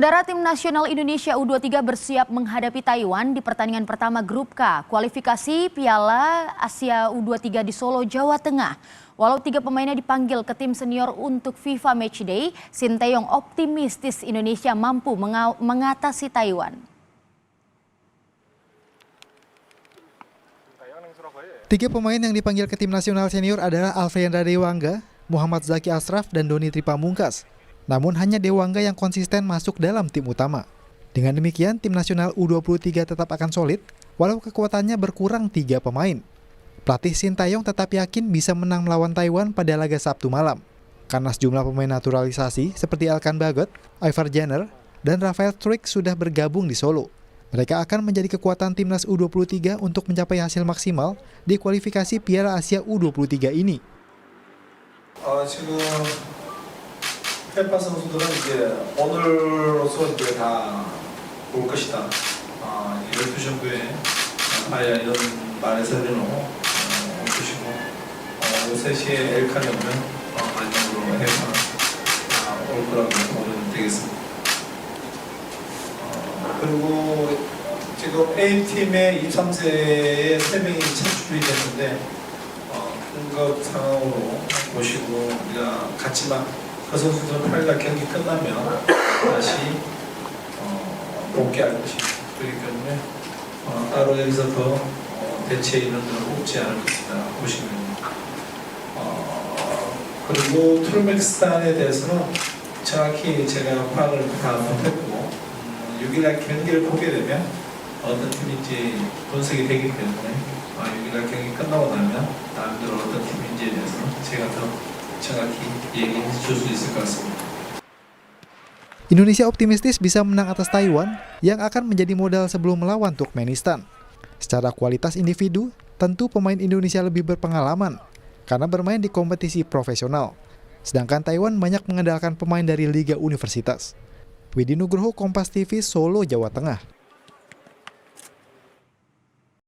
Saudara tim nasional Indonesia U23 bersiap menghadapi Taiwan di pertandingan pertama Grup K kualifikasi Piala Asia U23 di Solo, Jawa Tengah. Walau 3 pemainnya dipanggil ke tim senior untuk FIFA Matchday, Sinteyong optimistis Indonesia mampu mengatasi Taiwan. 3 pemain yang dipanggil ke tim nasional senior adalah Alfrianda Dewangga, Muhammad Zaki Ashraf, dan Doni Tripamungkas. Namun hanya Dewangga yang konsisten masuk dalam tim utama. Dengan demikian, tim nasional U23 tetap akan solid, walau kekuatannya berkurang 3 pemain. Pelatih Sinteyong tetap yakin bisa menang melawan Taiwan pada laga Sabtu malam. Karena sejumlah pemain naturalisasi seperti Elkan Bagot, Ivar Jenner, dan Rafael Struijk sudah bergabung di Solo. Mereka akan menjadi kekuatan timnas U23 untuk mencapai hasil maksimal di kualifikasi Piala Asia U23 ini. 지금 페파 선수들은 이제 오늘로서 이제 다 올 것이다. 12시 정도에 아야 이런 말에서는 올 것이고 3시에 엘칸이 오면 안녕으로 해서 올 거라고 보면 되겠습니다. 그리고 지금 A팀의 23세의 3명이 참출이 됐는데 그것 상황으로 보시고 우리가 같이만 그 선수들 8일 경기 끝나면 다시 복귀할 것입니다. 그렇기 때문에 따로 여기서 더 대체 인원들은 없지 않을 것이다 보시면 됩니다. 그리고 투르메키스탄에 대해서는 정확히 제가 파악을 다 못했고 6일날 경기를 보게 되면 어떤 팀인지 분석이 되기 때문에 6일날 경기 끝나고 나면 나름대로 어떤 팀인지에 대해서는 제가 더 정확히 얘기해 줄 수 있을 것 같습니다. Indonesia optimistis bisa menang atas Taiwan yang akan menjadi modal sebelum melawan Turkmenistan. Secara kualitas individu, tentu pemain Indonesia lebih berpengalaman karena bermain di kompetisi profesional. Sedangkan Taiwan banyak mengandalkan pemain dari Liga Universitas. Widi Nugroho, Kompas TV, Solo, Jawa Tengah.